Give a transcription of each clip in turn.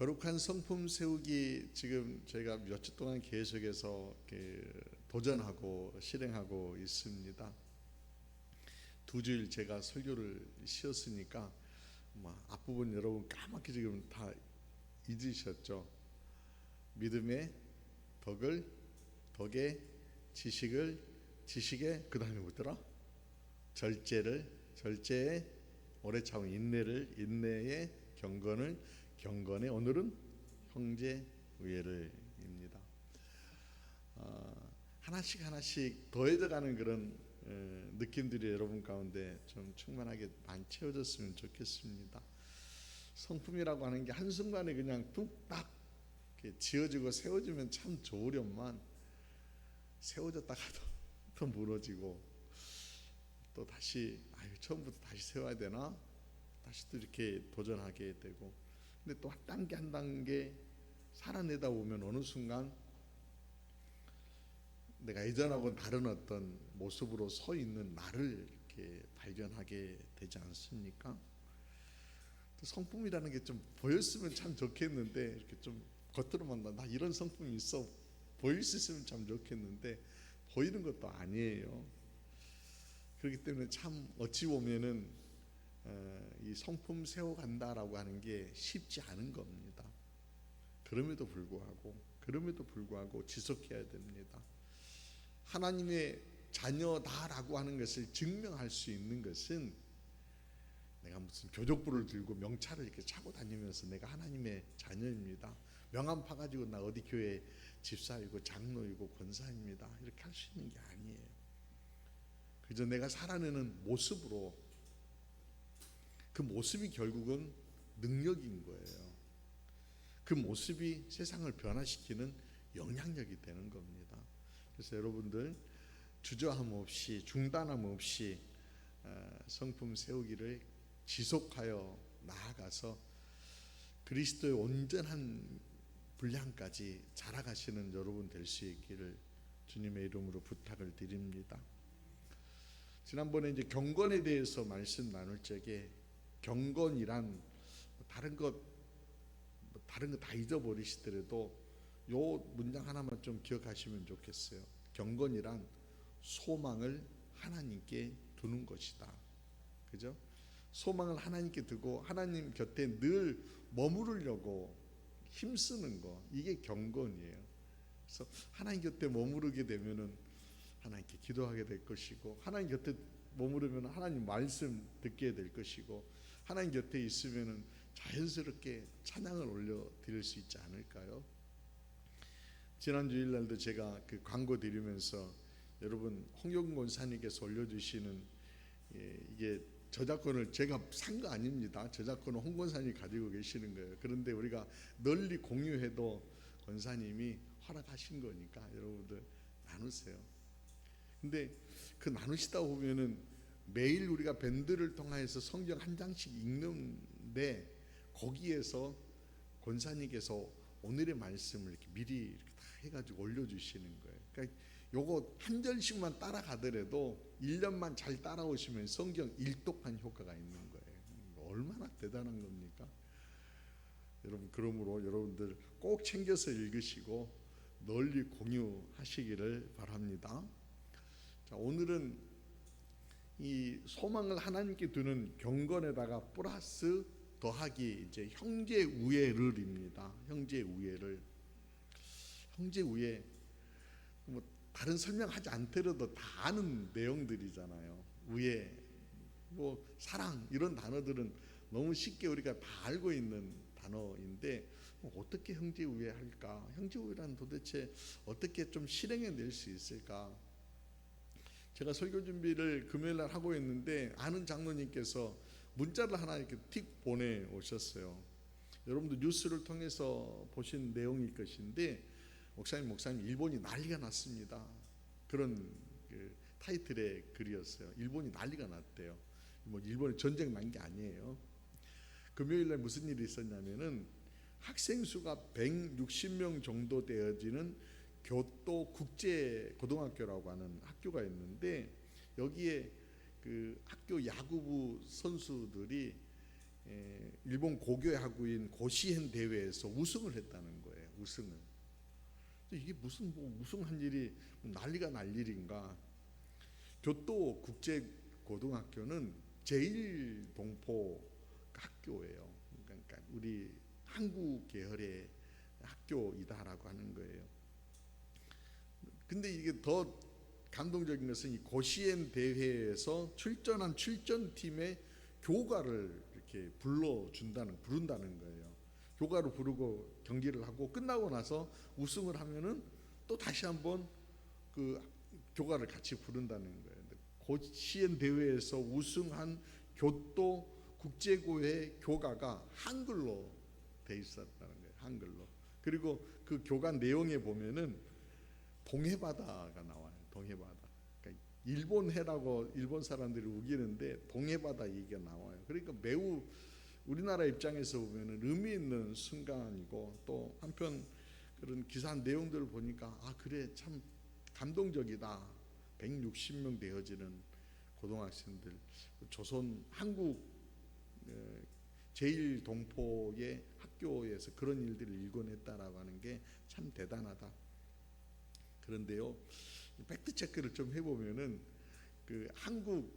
거룩한 성품 세우기 지금 저희가 몇 주 동안 계속해서 도전하고 실행하고 있습니다. 2주일 제가 설교를 쉬었으니까 앞부분 여러분 까맣게 지금 다 잊으셨죠? 믿음의 덕의 지식의 그 다음에 뭐더라? 절제의 오래 참은 인내의 경건의 오늘은 형제 우애를입니다. 하나씩 더해져가는 그런 느낌들이 여러분 가운데 좀 충만하게 많이 채워졌으면 좋겠습니다. 성품이라고 하는 게 한순간에 그냥 뚝딱 지어지고 세워지면 참 좋으련만 세워졌다가도 또 무너지고 또 다시 처음부터 다시 세워야 되나? 다시 또 이렇게 도전하게 되고, 근데 또 한 단계 한 단계 살아내다 보면 어느 순간 내가 예전하고는 다른 어떤 모습으로 서 있는 나를 이렇게 발견하게 되지 않습니까? 성품이라는 게 좀 보였으면 참 좋겠는데, 이렇게 좀 겉으로만 나 이런 성품이 있어 보일 수 있으면 참 좋겠는데 보이는 것도 아니에요. 그렇기 때문에 참 어찌 보면은 이 성품 세워간다라고 하는 게 쉽지 않은 겁니다. 그럼에도 불구하고 지속해야 됩니다. 하나님의 자녀다라고 하는 것을 증명할 수 있는 것은 내가 무슨 교족부를 들고 명찰을 이렇게 차고 다니면서 내가 하나님의 자녀입니다, 명함 파가지고 나 어디 교회 집사이고 장로이고 권사입니다, 이렇게 할 수 있는 게 아니에요. 그저 내가 살아내는 모습으로, 그 모습이 결국은 능력인 거예요. 그 모습이 세상을 변화시키는 영향력이 되는 겁니다. 그래서 여러분들 주저함 없이 중단함 없이 성품 세우기를 지속하여 나아가서 그리스도의 온전한 분량까지 자라가시는 여러분 될 수 있기를 주님의 이름으로 부탁을 드립니다. 지난번에 이제 경건에 대해서 말씀 나눌 적에 경건이란 다른 거 다 잊어버리시더라도 요 문장 하나만 좀 기억하시면 좋겠어요. 경건이란 소망을 하나님께 두는 것이다. 그죠? 소망을 하나님께 두고 하나님 곁에 늘 머무르려고 힘쓰는 거, 이게 경건이에요. 그래서 하나님 곁에 머무르게 되면은 하나님께 기도하게 될 것이고, 하나님 곁에 머무르면 하나님 말씀 듣게 될 것이고, 하나님 곁에 있으면은 자연스럽게 찬양을 올려 드릴 수 있지 않을까요? 지난 주일날도 제가 그 광고 드리면서 여러분 홍영근 권사님께서 올려주시는 이게 저작권을 제가 산 거 아닙니다. 저작권은 홍 권사님이 가지고 계시는 거예요. 그런데 우리가 널리 공유해도 권사님이 허락하신 거니까 여러분들 나누세요. 근데 그 나누시다 보면은 매일 우리가 밴드를 통해서 성경 한 장씩 읽는데 거기에서 권사님께서 오늘의 말씀을 이렇게 미리 이렇게 다 해가지고 올려주시는 거예요. 그러니까 요거 한 절씩만 따라가더라도 1년만 잘 따라오시면 성경 일독한 효과가 있는 거예요. 얼마나 대단한 겁니까? 여러분, 그러므로 여러분들 꼭 챙겨서 읽으시고 널리 공유하시기를 바랍니다. 자, 오늘은 이 소망을 하나님께 두는 경건에다가 플러스 더하기 이제 형제 우애를입니다. 형제 우애 뭐 다른 설명하지 않더라도 다 아는 내용들이잖아요. 우애, 뭐 사랑, 이런 단어들은 너무 쉽게 우리가 다 알고 있는 단어인데 어떻게 형제 우애할까? 형제 우애란 도대체 어떻게 좀 실행해 낼 수 있을까? 제가 설교 준비를 금요일날 하고 있는데 아는 장로님께서 문자를 하나 이렇게 틱 보내오셨어요. 여러분도 뉴스를 통해서 보신 내용일 것인데, 목사님 일본이 난리가 났습니다, 그런 그 타이틀의 글이었어요. 일본이 난리가 났대요. 뭐 일본이 전쟁 난 게 아니에요. 금요일날 무슨 일이 있었냐면은 학생 수가 160명 정도 되어지는 교토 국제 고등학교라고 하는 학교가 있는데, 여기에 그 학교 야구부 선수들이 일본 고교 야구인 고시엔 대회에서 우승을 했다는 거예요. 우승을. 이게 무슨 뭐 우승한 일이 난리가 날 일인가? 교토 국제 고등학교는 제일 동포 학교예요. 그러니까 우리 한국 계열의 학교이다라고 하는 거예요. 근데 이게 더 감동적인 것은 이 고시엔 대회에서 출전한 출전팀의 교가를 이렇게 부른다는 거예요. 교가를 부르고 경기를 하고 끝나고 나서 우승을 하면은 또 다시 한번 그 교가를 같이 부른다는 거예요. 고시엔 대회에서 우승한 교토 국제고의 교가가 한글로 돼 있었다는 거예요. 한글로. 그리고 그 교가 내용에 보면은 동해바다가 나와요. 동해바다. 그러니까 일본해라고 일본 사람들이 우기는데 동해바다 얘기가 나와요. 그러니까 매우 우리나라 입장에서 보면은 의미 있는 순간이고, 또 한편 그런 기사 내용들을 보니까 아 그래 참 감동적이다. 160명 되어지는 고등학생들, 조선 한국 제일 동포의 학교에서 그런 일들을 일궈냈다라고 하는 게 참 대단하다. 그런데요, 팩트 체크를 좀 해보면은 그 한국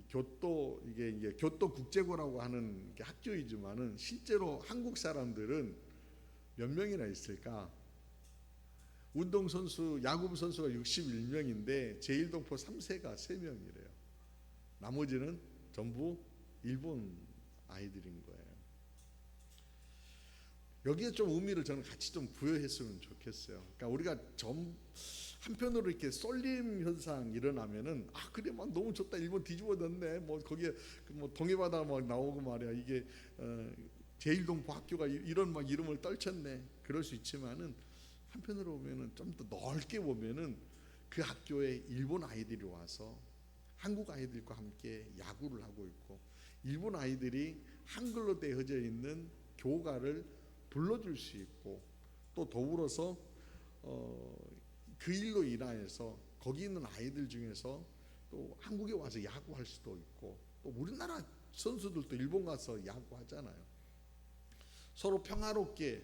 교토 이게 교토 국제고라고 하는 게 학교이지만은 실제로 한국 사람들은 몇 명이나 있을까? 운동선수, 야구부 선수가 61명인데 제1동포 3세가 3명이래요. 나머지는 전부 일본 아이들인 거예요. 여기에 좀 의미를 저는 같이 좀 부여했으면 좋겠어요. 그러니까 우리가 한편으로 이렇게 쏠림 현상 일어나면은 아 그래 막 너무 좋다, 일본 뒤집어졌네, 뭐 거기에 뭐 동해바다 막 나오고 말이야, 이게 제1동포 학교가 이런 막 이름을 떨쳤네, 그럴 수 있지만은 한편으로 보면은 좀 더 넓게 보면은 그 학교에 일본 아이들이 와서 한국 아이들과 함께 야구를 하고 있고, 일본 아이들이 한글로 되어져 있는 교가를 불러줄 수 있고, 또 더불어서 그 일로 인하여서 거기 있는 아이들 중에서 또 한국에 와서 야구할 수도 있고, 또 우리나라 선수들도 일본 가서 야구하잖아요. 서로 평화롭게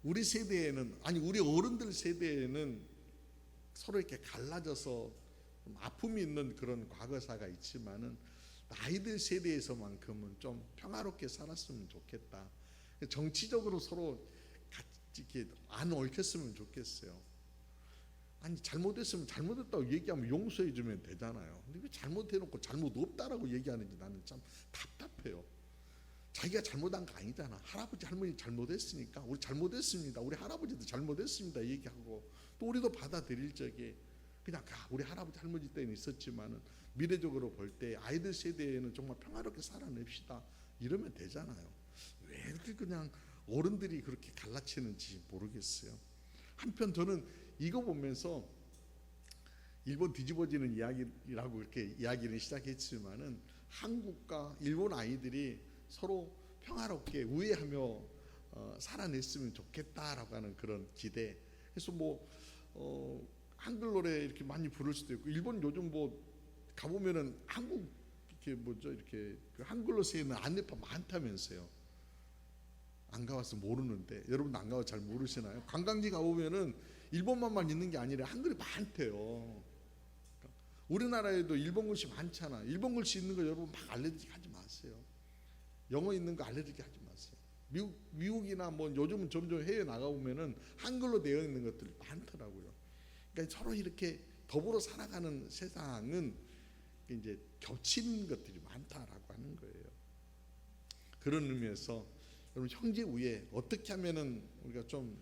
우리 세대에는, 아니 우리 어른들 세대에는 서로 이렇게 갈라져서 아픔이 있는 그런 과거사가 있지만은 아이들 세대에서만큼은 좀 평화롭게 살았으면 좋겠다. 정치적으로 서로 같이 이렇게 안 얽혔으면 좋겠어요. 아니 잘못했으면 잘못했다고 얘기하면 용서해 주면 되잖아요. 근데 왜 잘못해놓고 잘못 없다라고 얘기하는지 나는 참 답답해요. 자기가 잘못한 거 아니잖아. 할아버지 할머니 잘못했으니까 우리 잘못했습니다, 우리 할아버지도 잘못했습니다 얘기하고, 또 우리도 받아들일 적에 그냥 우리 할아버지 할머니 때는 있었지만은 미래적으로 볼 때 아이들 세대에는 정말 평화롭게 살아냅시다 이러면 되잖아요. 왜 이렇게 그냥 어른들이 그렇게 갈라치는지 모르겠어요. 한편 저는 이거 보면서 일본 뒤집어지는 이야기라고 이렇게 이야기를 시작했지만은 한국과 일본 아이들이 서로 평화롭게 우애하며 살아냈으면 좋겠다라고 하는 그런 기대. 그래서 뭐 한글 노래 이렇게 많이 부를 수도 있고, 일본 요즘 뭐 가보면은 한국 이렇게 뭐죠, 이렇게 그 한글로 쓰이는 안내판 많다면서요. 안 가봐서 모르는데, 여러분 안 가봐 잘 모르시나요? 관광지 가보면은 일본말만 있는 게 아니라 한글이 많대요. 우리나라에도 일본 글씨 많잖아. 일본 글씨 있는 거 여러분 막 알려드리게 하지 마세요. 영어 있는 거 알려드리게 하지 마세요. 미국이나 뭐 요즘은 점점 해외 나가보면은 한글로 되어 있는 것들이 많더라고요. 그러니까 서로 이렇게 더불어 살아가는 세상은 이제 겹치는 것들이 많다라고 하는 거예요. 그런 의미에서 여러분 형제 우애 어떻게 하면은 우리가 좀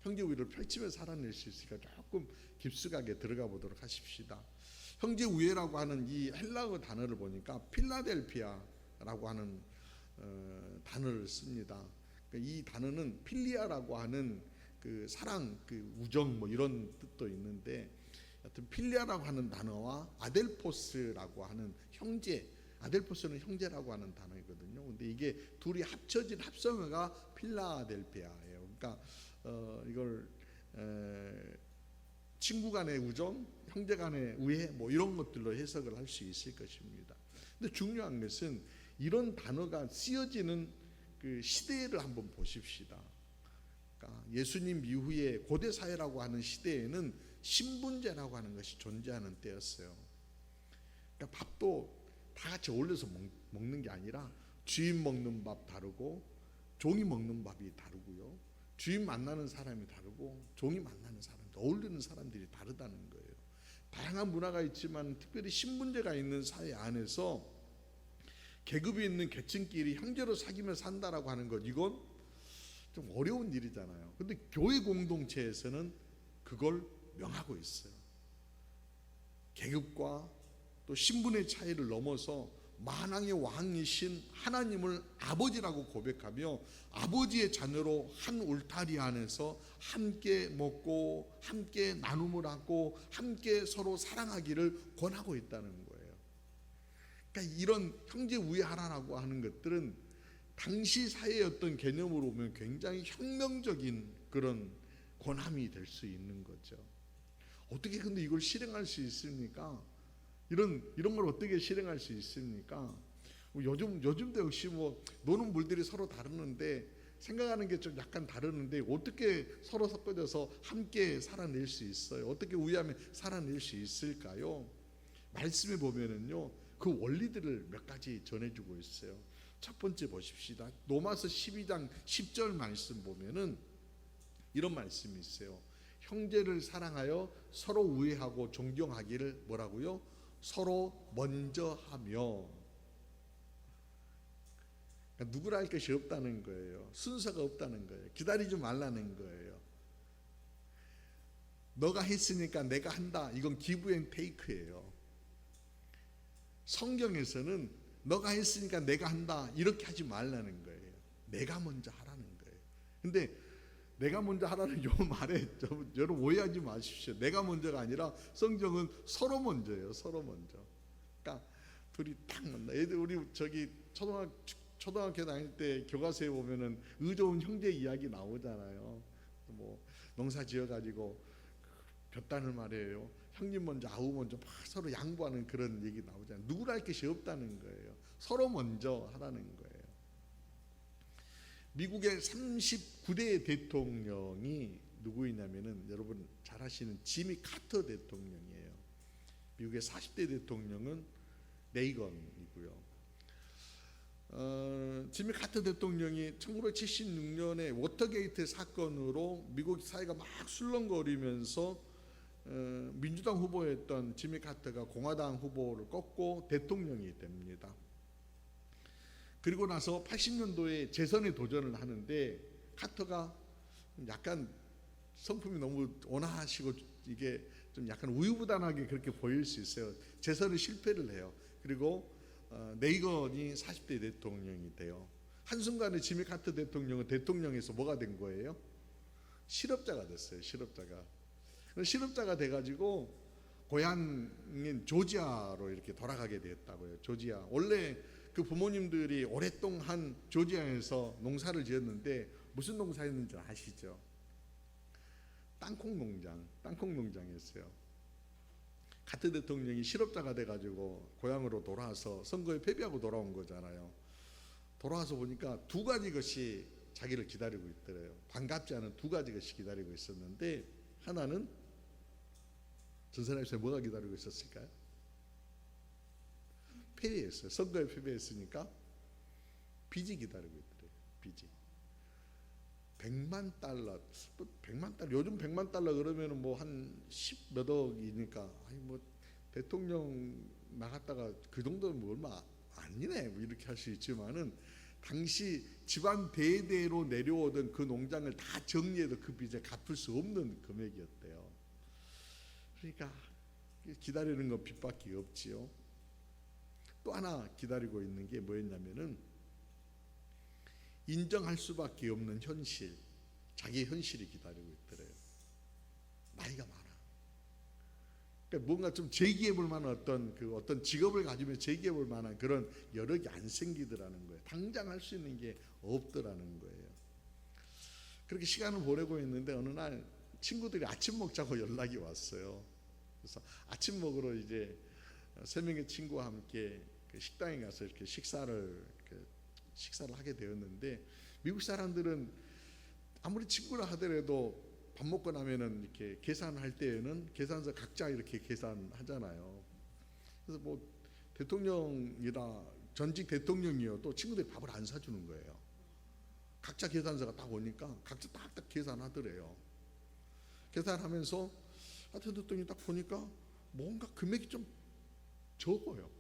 형제 우애를 펼치며 살아낼 수 있을까 조금 깊숙하게 들어가 보도록 하십시다. 형제 우애라고 하는 이 헬라어 단어를 보니까 필라델피아라고 하는 단어를 씁니다. 그러니까 이 단어는 필리아라고 하는 그 사랑, 그 우정 뭐 이런 뜻도 있는데, 하여튼 필리아라고 하는 단어와 아델포스라고 하는 형제, 아델포스는 형제라고 하는 단어이거든요. 근데 이게 둘이 합쳐진 합성어가 필라델피아예요. 그러니까 이걸 친구 간의 우정, 형제 간의 우애 뭐 이런 것들로 해석을 할 수 있을 것입니다. 근데 중요한 것은 이런 단어가 쓰여지는 그 시대를 한번 보십시다. 그러니까 예수님 이후에 고대 사회라고 하는 시대에는 신분제라고 하는 것이 존재하는 때였어요. 그러니까 밥도 다 같이 어울려서 먹는 게 아니라 주인 먹는 밥 다르고 종이 먹는 밥이 다르고요. 주인 만나는 사람이 다르고 종이 만나는 사람, 어울리는 사람들이 다르다는 거예요. 다양한 문화가 있지만 특별히 신분제가 있는 사회 안에서 계급이 있는 계층끼리 형제로 사귀며 산다라고 하는 것, 이건 좀 어려운 일이잖아요. 근데 교회 공동체에서는 그걸 명하고 있어요. 계급과 또 신분의 차이를 넘어서 만왕의 왕이신 하나님을 아버지라고 고백하며 아버지의 자녀로 한 울타리 안에서 함께 먹고 함께 나눔을 하고 함께 서로 사랑하기를 권하고 있다는 거예요. 그러니까 이런 형제 우애하라라고 하는 것들은 당시 사회의 어떤 개념으로 보면 굉장히 혁명적인 그런 권함이 될 수 있는 거죠. 어떻게 근데 이걸 실행할 수 있습니까? 이런 걸 어떻게 실행할 수 있습니까? 요즘도 역시 뭐 노는 물들이 서로 다르는데 생각하는 게 좀 약간 다르는데 어떻게 서로 섞어져서 함께 살아낼 수 있어요? 어떻게 우애하며 살아낼 수 있을까요? 말씀에 보면은요 그 원리들을 몇 가지 전해주고 있어요. 첫 번째 보십시다. 로마서 12장 10절 말씀 보면은 이런 말씀이 있어요. 형제를 사랑하여 서로 우애하고 존경하기를 뭐라고요? 서로 먼저 하며. 그러니까 누구라 할 것이 없다는 거예요. 순서가 없다는 거예요. 기다리지 말라는 거예요. 너가 했으니까 내가 한다. 이건 기브 앤 테이크예요. 성경에서는 너가 했으니까 내가 한다 이렇게 하지 말라는 거예요. 내가 먼저 하라는 거예요. 근데 내가 먼저 하라는 요 말에 여러분 오해하지 마십시오. 내가 먼저가 아니라 성경은 서로 먼저예요. 서로 먼저. 그러니까 둘이 딱 만나. 애들 우리 저기 초등학교 다닐 때 교과서에 보면은 의좋은 형제 이야기 나오잖아요. 뭐 농사 지어가지고 볕다는 말이에요. 형님 먼저 아우 먼저 막 서로 양보하는 그런 얘기 나오잖아요. 누구라 할 것이 없다는 거예요. 서로 먼저 하라는 거예요. 미국의 39대 대통령이 누구이냐면은 여러분 잘 아시는 지미 카터 대통령이에요. 미국의 40대 대통령은 레이건이고요. 지미 카터 대통령이 1976년에 워터게이트 사건으로 미국 사회가 막 술렁거리면서 민주당 후보였던 지미 카터가 공화당 후보를 꺾고 대통령이 됩니다. 그리고 나서 80년도에 재선에 도전을 하는데 카터가 약간 성품이 너무 온화하시고 이게 좀 약간 우유부단하게 그렇게 보일 수 있어요. 재선에 실패를 해요. 그리고 레이건이 40대 대통령이 돼요. 한순간에 지미 카터 대통령은 대통령에서 뭐가 된 거예요? 실업자가 됐어요. 실업자가 돼가지고 고향인 조지아로 이렇게 돌아가게 됐다고요. 조지아. 원래 그 부모님들이 오랫동안 조지아에서 농사를 지었는데 무슨 농사였는지 아시죠? 땅콩 농장이었어요. 카터 대통령이 실업자가 돼가지고 고향으로 돌아와서 선거에 패배하고 돌아온 거잖아요. 돌아와서 보니까 두 가지 것이 자기를 기다리고 있더래요. 반갑지 않은 두 가지 것이 기다리고 있었는데 하나는 전사람에서 뭐가 기다리고 있었을까요? 패배했어요. 선거에 패배했으니까 빚이 기다리고 있더래요. 빚이 100만 달러. 요즘 100만 달러 그러면은 뭐 한 10몇 억이니까 아니 뭐 대통령 나갔다가 그 정도는 뭐 얼마 아니네 뭐 이렇게 할 수 있지만은 당시 집안 대대로 내려오던 그 농장을 다 정리해도 그 빚에 갚을 수 없는 금액이었대요. 그러니까 기다리는 건 빚밖에 없지요. 또 하나 기다리고 있는 게 뭐였냐면은 인정할 수밖에 없는 현실, 자기의 현실이 기다리고 있더래요. 나이가 많아. 그러니까 뭔가 좀 제기해 볼 만한 어떤 직업을 가지면 제기해 볼 만한 그런 여력이 안 생기더라는 거예요. 당장 할 수 있는 게 없더라는 거예요. 그렇게 시간을 보내고 있는데 어느 날 친구들이 아침 먹자고 연락이 왔어요. 그래서 아침 먹으러 이제 3명의 친구와 함께 그 식당에 가서 이렇게 식사를 하게 되었는데, 미국 사람들은 아무리 친구라 하더라도 밥 먹고 나면은 이렇게 계산할 때에는 계산서 각자 이렇게 계산하잖아요. 그래서 뭐 대통령이라 전직 대통령이어도 친구들이 밥을 안 사주는 거예요. 각자 계산서가 딱 오니까 각자 딱딱 계산하더래요. 계산하면서 하여튼 딱 보니까 뭔가 금액이 좀 적어요.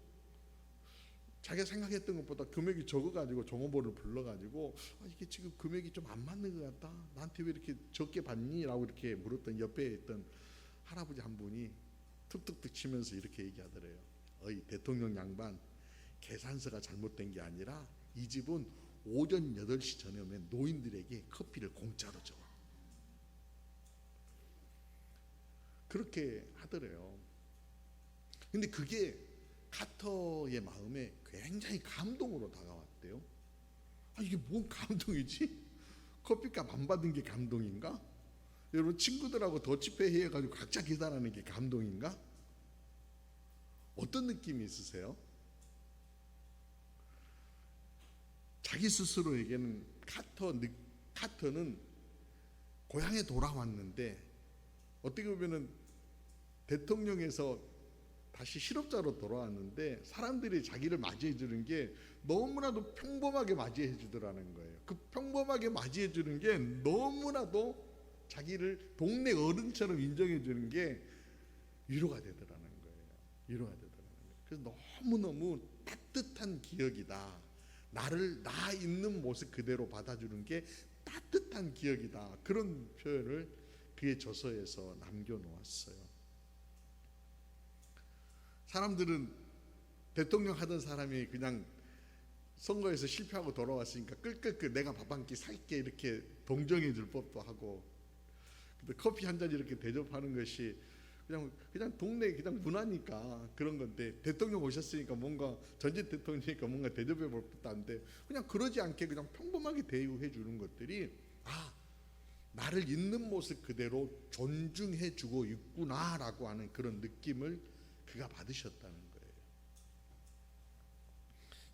자기가 생각했던 것보다 금액이 적어가지고 종업원을 불러가지고 이게 지금 금액이 좀 안 맞는 것 같다. 나한테 왜 이렇게 적게 받니? 라고 이렇게 물었던 옆에 있던 할아버지 한 분이 툭툭툭 치면서 이렇게 얘기하더래요. 어이 대통령 양반, 계산서가 잘못된 게 아니라 이 집은 오전 8시 전에 오면 노인들에게 커피를 공짜로 줘. 그렇게 하더래요. 근데 그게 카터의 마음에 굉장히 감동으로 다가왔대요. 이게 뭔 감동이지? 커피값 안 받은 게 감동인가? 여러분, 친구들하고 더치페이 해가지고 각자 계산하는 게 감동인가? 어떤 느낌이 있으세요? 자기 스스로에게는 카터는 고향에 돌아왔는데 어떻게 보면은 대통령에서 다시 실업자로 돌아왔는데 사람들이 자기를 맞이해 주는 게 너무나도 평범하게 맞이해 주더라는 거예요. 그 평범하게 맞이해 주는 게 너무나도 자기를 동네 어른처럼 인정해 주는 게 위로가 되더라는 거예요. 위로가 되더라는 거예요. 그래서 너무너무 따뜻한 기억이다. 나를 나 있는 모습 그대로 받아주는 게 따뜻한 기억이다. 그런 표현을 그의 저서에서 남겨놓았어요. 사람들은 대통령 하던 사람이 그냥 선거에서 실패하고 돌아왔으니까 끌끌끌 내가 밥 한 끼 살게 이렇게 동정해 줄 법도 하고, 근데 커피 한 잔 이렇게 대접하는 것이 그냥 동네 그냥 문화니까 그런 건데, 대통령 오셨으니까 뭔가 전직 대통령이니까 뭔가 대접해 볼 법도 한데 그냥 그러지 않게 그냥 평범하게 대우해 주는 것들이 나를 있는 모습 그대로 존중해 주고 있구나라고 하는 그런 느낌을 그가 받으셨다는 거예요.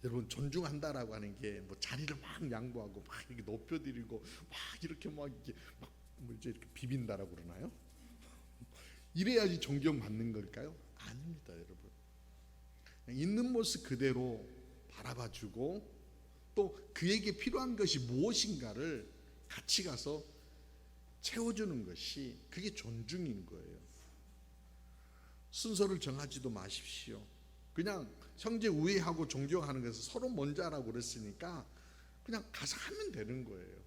여러분, 존중한다라고 하는 게 뭐 자리를 막 양보하고 막 이렇게 높여드리고 막 이렇게 이렇게 비빈다라고 그러나요? 이래야지 존경받는 걸까요? 아닙니다, 여러분. 있는 모습 그대로 바라봐주고 또 그에게 필요한 것이 무엇인가를 같이 가서 채워주는 것이 그게 존중인 거예요. 순서를 정하지도 마십시오. 그냥 형제 우애하고 존경하는 것을 서로 먼저 하라고 그랬으니까 그냥 가서 하면 되는 거예요.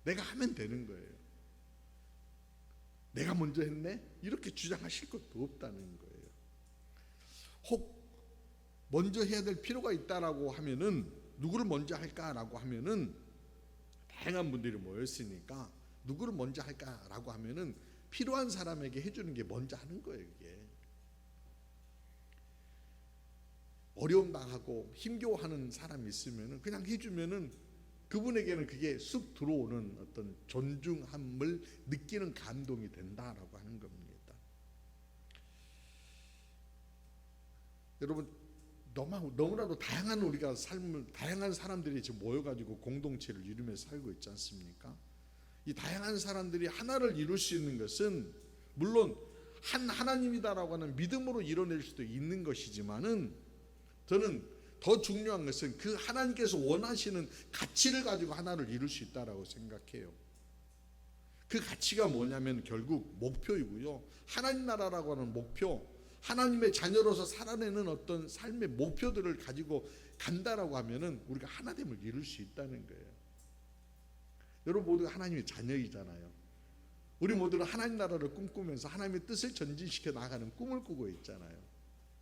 내가 하면 되는 거예요. 내가 먼저 했네? 이렇게 주장하실 것도 없다는 거예요. 혹 먼저 해야 될 필요가 있다라고 하면은 누구를 먼저 할까라고 하면은 다양한 분들이 모였으니까 누구를 먼저 할까라고 하면은 필요한 사람에게 해주는 게 먼저 하는 거예요. 이게 어려움 당하고 힘겨워하는 사람이 있으면은 그냥 해주면은 그분에게는 그게 쑥 들어오는 어떤 존중함을 느끼는 감동이 된다라고 하는 겁니다. 여러분, 너무나도 다양한 우리가 다양한 사람들이 지금 모여가지고 공동체를 이루면서 살고 있지 않습니까? 이 다양한 사람들이 하나를 이룰 수 있는 것은 물론 한 하나님이다라고 하는 믿음으로 이뤄낼 수도 있는 것이지만은, 저는 더 중요한 것은 그 하나님께서 원하시는 가치를 가지고 하나를 이룰 수 있다라고 생각해요. 그 가치가 뭐냐면 결국 목표이고요. 하나님 나라라고 하는 목표, 하나님의 자녀로서 살아내는 어떤 삶의 목표들을 가지고 간다라고 하면은 우리가 하나됨을 이룰 수 있다는 거예요. 여러분 모두가 하나님의 자녀이잖아요. 우리 모두는 하나님 나라를 꿈꾸면서 하나님의 뜻을 전진시켜 나가는 꿈을 꾸고 있잖아요.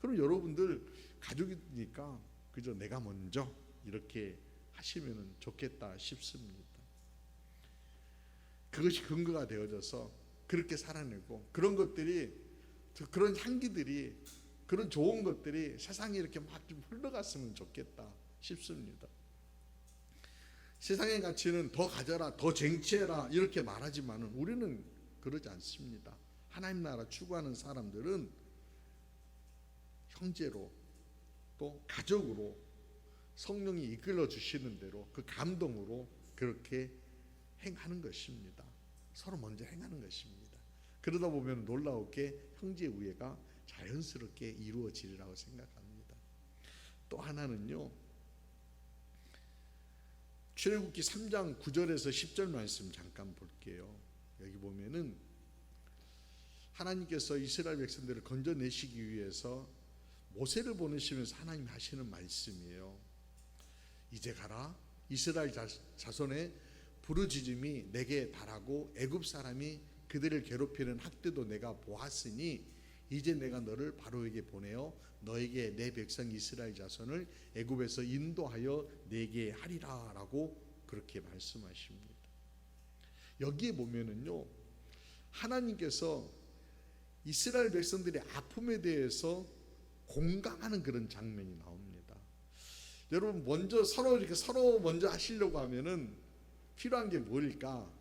그럼 여러분들 가족이니까 그저 내가 먼저 이렇게 하시면 좋겠다 싶습니다. 그것이 근거가 되어져서 그렇게 살아내고 그런 것들이, 그런 향기들이, 그런 좋은 것들이 세상에 이렇게 막 좀 흘러갔으면 좋겠다 싶습니다. 세상의 가치는 더 가져라, 더 쟁취해라 이렇게 말하지만은 우리는 그러지 않습니다. 하나님 나라 추구하는 사람들은 형제로 또 가족으로 성령이 이끌어 주시는 대로 그 감동으로 그렇게 행하는 것입니다. 서로 먼저 행하는 것입니다. 그러다 보면 놀라웠게 형제 우애가 자연스럽게 이루어지리라고 생각합니다. 또 하나는요, 출애굽기 3장 9절에서 10절 말씀 잠깐 볼게요. 여기 보면은 하나님께서 이스라엘 백성들을 건져내시기 위해서 모세를 보내시면서 하나님이 하시는 말씀이에요. 이제 가라, 이스라엘 자손의 부르짖음이 내게 달하고 애굽 사람이 그들을 괴롭히는 학대도 내가 보았으니 이제 내가 너를 바로에게 보내어 너에게 내 백성 이스라엘 자손을 애굽에서 인도하여 내게 하리라 라고 그렇게 말씀하십니다. 여기에 보면은요, 하나님께서 이스라엘 백성들의 아픔에 대해서 공감하는 그런 장면이 나옵니다. 여러분, 먼저 서로 먼저 하시려고 하면은 필요한 게 뭘까?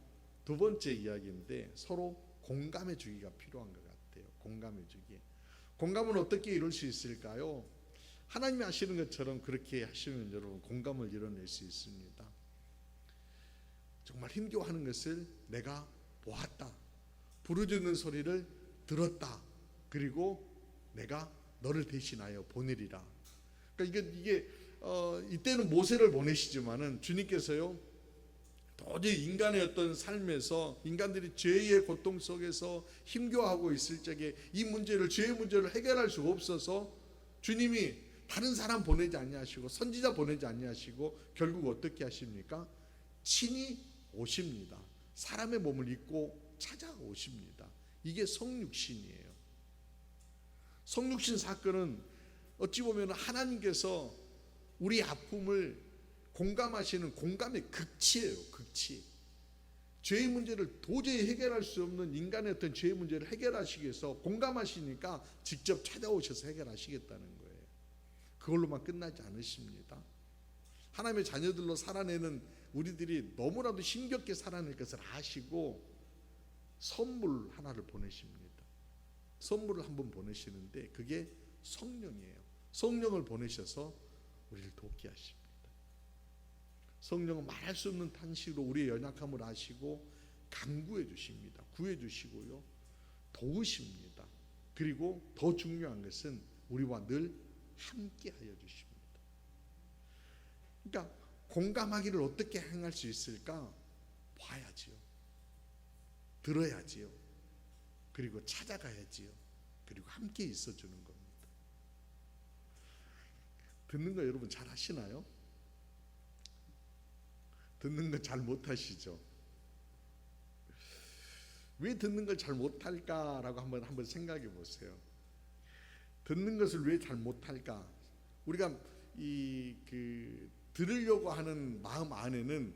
두 번째 이야기인데 서로 공감해 주기가 필요한 것 같아요. 공감해 주기. 공감은 어떻게 이룰 수 있을까요? 하나님이 하시는 것처럼 그렇게 하시면 여러분 공감을 이뤄낼 수 있습니다. 정말 힘겨워하는 것을 내가 보았다. 부르짖는 소리를 들었다. 그리고 내가 너를 대신하여 보내리라. 그러니까 이게 이때는 모세를 보내시지만은 주님께서요, 도저히 인간의 어떤 삶에서 인간들이 죄의 고통 속에서 힘겨워하고 있을 적에 이 문제를, 죄의 문제를 해결할 수가 없어서 주님이 다른 사람 보내지 아니하시고 선지자 보내지 아니하시고 결국 어떻게 하십니까? 친히 오십니다. 사람의 몸을 입고 찾아오십니다. 이게 성육신이에요. 성육신 사건은 어찌 보면 하나님께서 우리 아픔을 공감하시는 공감의 극치예요. 극치. 죄의 문제를 도저히 해결할 수 없는 인간의 어떤 죄의 문제를 해결하시기 위해서 공감하시니까 직접 찾아오셔서 해결하시겠다는 거예요. 그걸로만 끝나지 않으십니다. 하나님의 자녀들로 살아내는 우리들이 너무나도 힘겹게 살아낼 것을 아시고 선물 하나를 보내십니다. 선물을 한번 보내시는데 그게 성령이에요. 성령을 보내셔서 우리를 돕게 하십니다. 성령은 말할 수 없는 탄식으로 우리의 연약함을 아시고 간구해 주십니다. 구해 주시고요, 도우십니다. 그리고 더 중요한 것은 우리와 늘 함께 하여 주십니다. 그러니까 공감하기를 어떻게 행할 수 있을까? 봐야지요, 들어야지요, 그리고 찾아가야지요, 그리고 함께 있어 주는 겁니다. 듣는 거 여러분 잘 하시나요? 듣는 거 잘 못하시죠? 왜 듣는 걸 잘 못할까라고 한번 생각해 보세요. 듣는 것을 왜 잘 못할까? 우리가 들으려고 하는 마음 안에는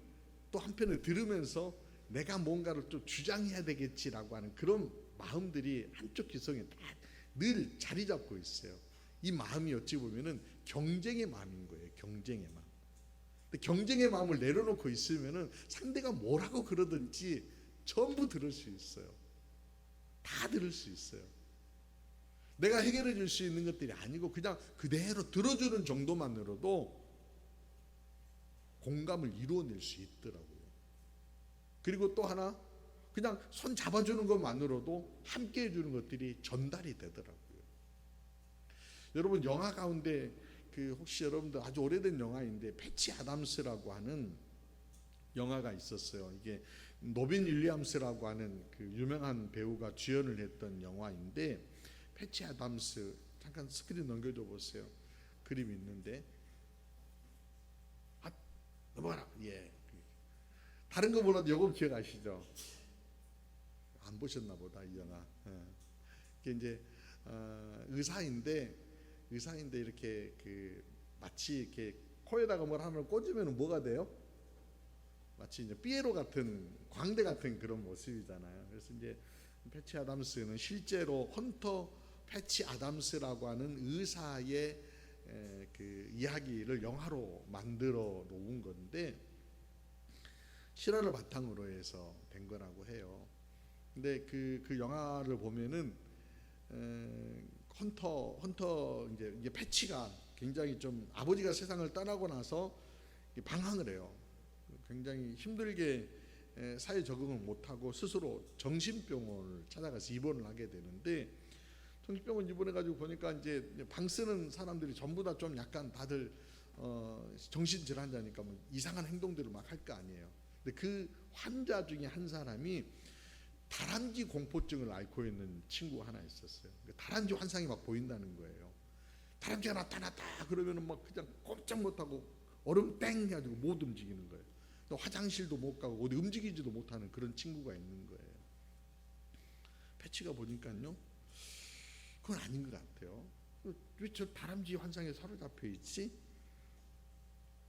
또 한편에 들으면서 내가 뭔가를 좀 주장해야 되겠지라고 하는 그런 마음들이 한쪽 기성에 다 늘 자리 잡고 있어요. 이 마음이 어찌 보면은 경쟁의 마음인 거예요. 경쟁의 마음. 근데 경쟁의 마음을 내려놓고 있으면은 상대가 뭐라고 그러든지 전부 들을 수 있어요. 다 들을 수 있어요. 내가 해결해 줄 수 있는 것들이 아니고 그냥 그대로 들어주는 정도만으로도 공감을 이루어낼 수 있더라고요. 그리고 또 하나, 그냥 손 잡아주는 것만으로도 함께 해주는 것들이 전달이 되더라고요. 여러분, 영화 가운데 혹시 여러분들 아주 오래된 영화인데 패치 아담스라고 하는 영화가 있었어요. 이게 로빈 윌리엄스라고 하는 그 유명한 배우가 주연을 했던 영화인데, 패치 아담스, 잠깐 스크린 넘겨줘 보세요. 그림이 있는데, 넘어가라. 예. 다른 거보다도 요거 기억하시죠? 안 보셨나 보다, 이 영화. 이게 이제 의사인데 이렇게 마치 이렇게 코에다가 뭘 하나 꽂으면 뭐가 돼요? 마치 이제 피에로 같은, 광대 같은 그런 모습이잖아요. 그래서 이제 패치 아담스는 실제로 헌터 패치 아담스라고 하는 의사의 그 이야기를 영화로 만들어 놓은 건데, 실화를 바탕으로 해서 된 거라고 해요. 근데 그 영화를 보면은 헌터 이제 패치가 굉장히 좀 아버지가 세상을 떠나고 나서 방황을 해요. 굉장히 힘들게 사회 적응을 못하고 스스로 정신병원을 찾아가서 입원을 하게 되는데, 정신병원 입원해가지고 보니까 이제 방 쓰는 사람들이 전부 다 좀 약간 다들 정신질환자니까 뭐 이상한 행동들을 막 할 거 아니에요. 근데 그 환자 중에 한 사람이 다람쥐 공포증을 앓고 있는 친구가 하나 있었어요. 다람쥐 환상이 막 보인다는 거예요. 다람쥐가 나타났다 그러면은 막 그냥 꼼짝 못하고 얼음 땡 해가지고 못 움직이는 거예요. 화장실도 못 가고 어디 움직이지도 못하는 그런 친구가 있는 거예요. 패치가 보니까요, 그건 아닌 것 같아요. 왜 저 다람쥐 환상에 사로잡혀 있지?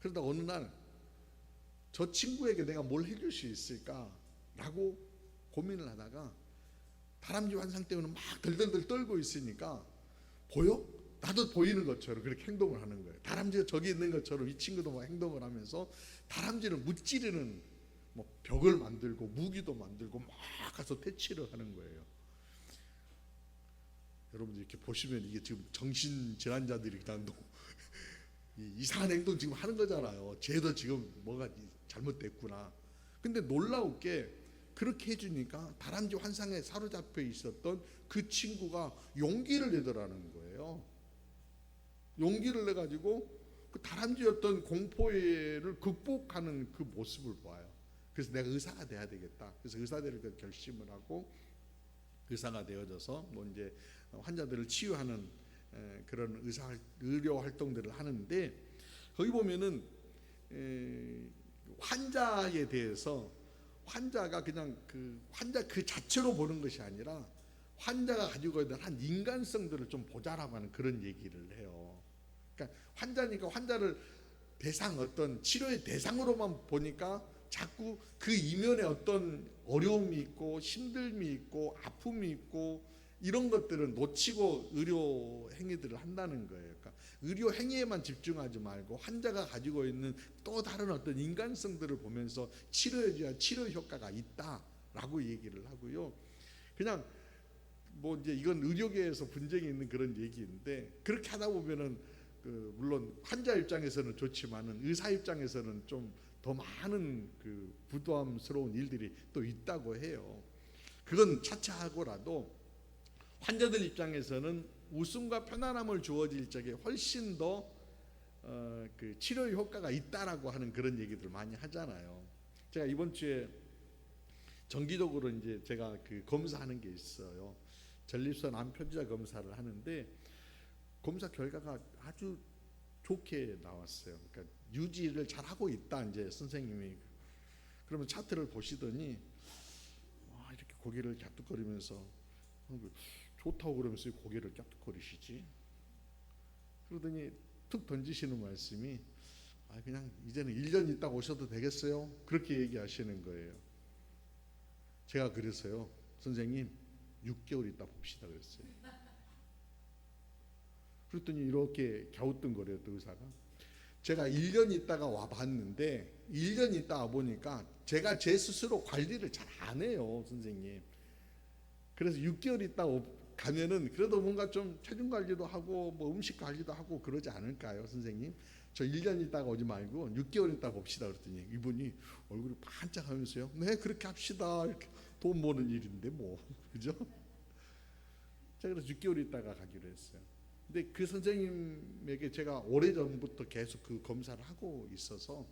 그러다 어느 날 저 친구에게 내가 뭘 해줄 수 있을까라고 고민을 하다가, 다람쥐 환상 때문에 막 덜덜덜 떨고 있으니까 보여? 나도 보이는 것처럼 그렇게 행동을 하는 거예요. 다람쥐가 저기 있는 것처럼 이 친구도 막 행동을 하면서 다람쥐를 무찌르는 뭐 벽을 만들고 무기도 만들고 막 가서 퇴치를 하는 거예요. 여러분들 이렇게 보시면 이게 지금 정신질환자들이 그냥 이상한 행동 지금 하는 거잖아요. 쟤도 지금 뭐가 잘못됐구나. 근데 놀라웠게 그렇게 해주니까 다람쥐 환상에 사로잡혀 있었던 그 친구가 용기를 내더라는 거예요. 용기를 내가지고 그 다람쥐였던 공포를 극복하는 그 모습을 봐요. 그래서 내가 의사가 돼야 되겠다. 그래서 의사 될 결심을 하고 의사가 되어져서 뭐 이제 환자들을 치유하는 그런 의료 활동들을 하는데, 거기 보면은 환자에 대해서 환자가 그냥 그 환자 그 자체로 보는 것이 아니라 환자가 가지고 있는 한 인간성들을 좀 보자라고 하는 그런 얘기를 해요. 그러니까 환자니까 환자를 대상, 어떤 치료의 대상으로만 보니까 자꾸 그 이면에 어떤 어려움이 있고 힘듦이 있고 아픔이 있고 이런 것들은 놓치고 의료 행위들을 한다는 거예요. 그러니까 의료 행위에만 집중하지 말고 환자가 가지고 있는 또 다른 어떤 인간성들을 보면서 치료해줘야 치료 효과가 있다라고 얘기를 하고요. 그냥 뭐 이제 이건 의료계에서 분쟁이 있는 그런 얘기인데, 그렇게 하다 보면은 물론 환자 입장에서는 좋지만은 의사 입장에서는 좀 더 많은 그 부담스러운 일들이 또 있다고 해요. 그건 차차하고라도 환자들 입장에서는 웃음과 편안함을 주어질 적에 훨씬 더 그 치료 효과가 있다라고 하는 그런 얘기들 많이 하잖아요. 제가 이번 주에 정기적으로 이제 제가 그 검사하는 게 있어요. 전립선 암 표지자 검사를 하는데 검사 결과가 아주 좋게 나왔어요. 그러니까 유지를 잘 하고 있다 이제 선생님이. 그러면 차트를 보시더니 이렇게 고개를 갸뚝거리면서 좋다고 그러면서 고개를 갸뚝거리시지? 그러더니 툭 던지시는 말씀이 그냥 이제는 1년 있다 오셔도 되겠어요? 그렇게 얘기하시는 거예요. 제가 그래서요, 선생님 6개월 있다 봅시다 그랬어요. 그랬더니 이렇게 갸우뚱거려요. 또 의사가 제가 1년 있다가 와봤는데 1년 있다 와보니까 제가 제 스스로 관리를 잘 안 해요, 선생님. 그래서 6개월 있다 가면은 그래도 뭔가 좀 체중 관리도 하고 뭐 음식 관리도 하고 그러지 않을까요, 선생님? 저 1년 있다가 오지 말고 6개월 있다 봅시다 그랬더니 이분이 얼굴이 반짝하면서요, 네 그렇게 합시다. 이렇게 돈 버는 일인데 뭐 그죠? 제가 그래서 6개월 있다가 가기로 했어요. 근데 그 선생님에게 제가 오래전부터 계속 그 검사를 하고 있어서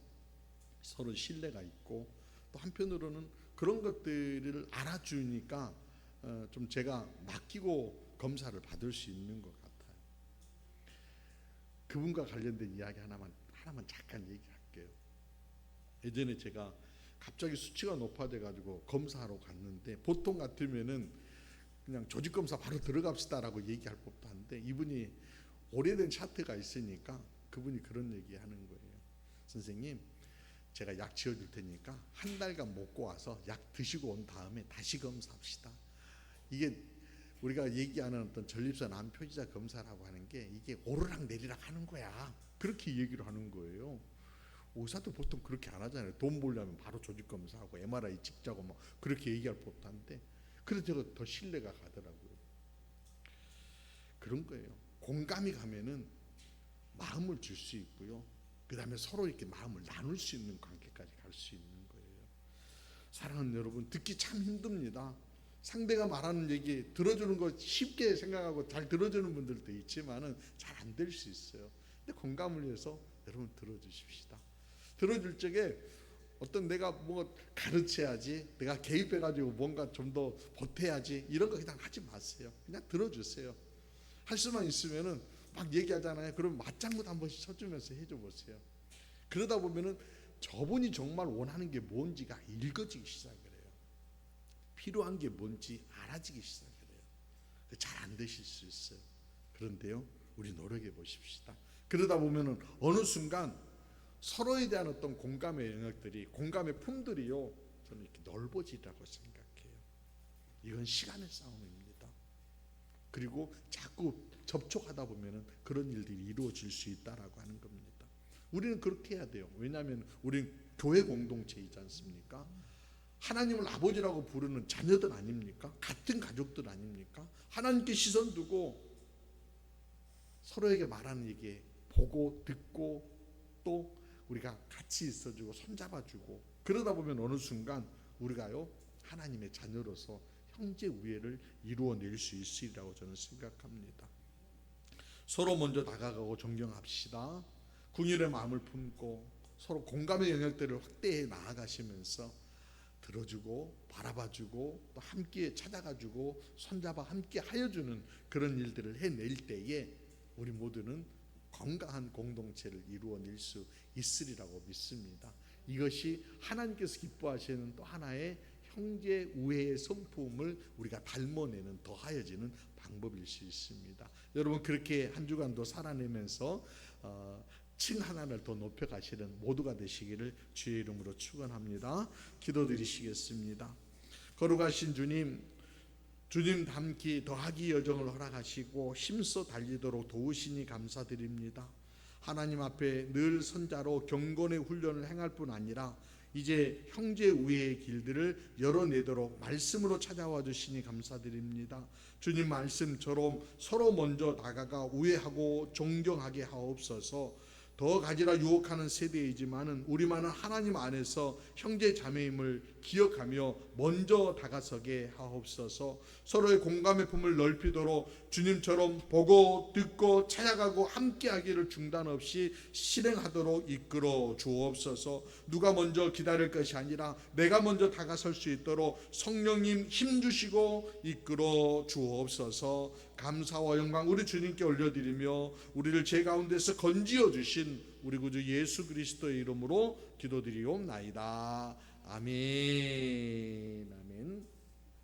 서로 신뢰가 있고, 또 한편으로는 그런 것들을 알아주니까 좀 제가 맡기고 검사를 받을 수 있는 것 같아요. 그분과 관련된 이야기 하나만 잠깐 얘기할게요. 예전에 제가 갑자기 수치가 높아져 가지고 검사하러 갔는데, 보통 같으면은 그냥 조직 검사 바로 들어갑시다라고 얘기할 법도 한데, 이분이 오래된 차트가 있으니까 그분이 그런 얘기하는 거예요. 선생님, 제가 약 지어줄 테니까 한 달간 먹고 와서 약 드시고 온 다음에 다시 검사합시다. 이게 우리가 얘기하는 어떤 전립선 암 표지자 검사라고 하는 게 이게 오르락 내리락 하는 거야. 그렇게 얘기를 하는 거예요. 의사도 보통 그렇게 안 하잖아요. 돈 벌려면 바로 조직 검사하고 MRI 찍자고 뭐 그렇게 얘기할 법도 한데, 그래서 제가 더 신뢰가 가더라고요. 그런 거예요. 공감이 가면은 마음을 줄 수 있고요. 그 다음에 서로 이렇게 마음을 나눌 수 있는 관계까지 갈 수 있는 거예요. 사랑하는 여러분, 듣기 참 힘듭니다. 상대가 말하는 얘기 들어주는 거 쉽게 생각하고 잘 들어주는 분들도 있지만은 잘 안 될 수 있어요. 근데 공감을 위해서 여러분 들어주십시다. 들어줄 적에 어떤 내가 뭐 가르쳐야지, 내가 개입해가지고 뭔가 좀 더 보태야지 이런 거 그냥 하지 마세요. 그냥 들어주세요. 할 수만 있으면은 막 얘기하잖아요. 그럼 맞장구 한 번씩 쳐주면서 해줘 보세요. 그러다 보면은 저분이 정말 원하는 게 뭔지가 읽어지기 시작을 해요. 필요한 게 뭔지 알아지기 시작을 해요. 잘 안 되실 수 있어요. 그런데요, 우리 노력해 보십시다. 그러다 보면은 어느 순간 서로에 대한 어떤 공감의 영역들이, 공감의 품들이요, 저는 이렇게 넓어지라고 생각해요. 이건 시간의 싸움입니다. 그리고 자꾸 접촉하다 보면은 그런 일들이 이루어질 수 있다라고 하는 겁니다. 우리는 그렇게 해야 돼요. 왜냐하면 우리는 교회 공동체이지 않습니까? 하나님을 아버지라고 부르는 자녀들 아닙니까? 같은 가족들 아닙니까? 하나님께 시선 두고 서로에게 말하는 얘기 보고 듣고 또 우리가 같이 있어주고 손잡아주고, 그러다 보면 어느 순간 우리가요, 하나님의 자녀로서 형제 우애를 이루어낼 수 있으리라고 저는 생각합니다. 서로 먼저 다가가고 존경합시다. 긍휼의 마음을 품고 서로 공감의 영역들을 확대해 나아가시면서 들어주고 바라봐주고 또 함께 찾아가주고 손잡아 함께 하여주는 그런 일들을 해낼 때에 우리 모두는 건강한 공동체를 이루어낼 수 있으리라고 믿습니다. 이것이 하나님께서 기뻐하시는 또 하나의 형제 우애의 성품을 우리가 닮아내는, 더하여지는 방법일 수 있습니다. 여러분, 그렇게 한 주간도 살아내면서 층 하나를 더 높여가시는 모두가 되시기를 주의 이름으로 축원합니다. 기도드리시겠습니다. 거룩하신 주님, 주님 닮기 더하기 여정을 허락하시고 힘써 달리도록 도우시니 감사드립니다. 하나님 앞에 늘 선자로 경건의 훈련을 행할 뿐 아니라 이제 형제 우애의 길들을 열어내도록 말씀으로 찾아와 주시니 감사드립니다. 주님 말씀처럼 서로 먼저 다가가 우애하고 존경하게 하옵소서. 더 가지라 유혹하는 세대이지만은 우리만은 하나님 안에서 형제 자매임을 기억하며 먼저 다가서게 하옵소서. 서로의 공감의 품을 넓히도록 주님처럼 보고 듣고 찾아가고 함께하기를 중단 없이 실행하도록 이끌어 주옵소서. 누가 먼저 기다릴 것이 아니라 내가 먼저 다가설 수 있도록 성령님 힘주시고 이끌어 주옵소서. 감사와 영광 우리 주님께 올려드리며 우리를 죄 가운데서 건지어 주신 우리 구주 예수 그리스도의 이름으로 기도드리옵나이다. 아멘.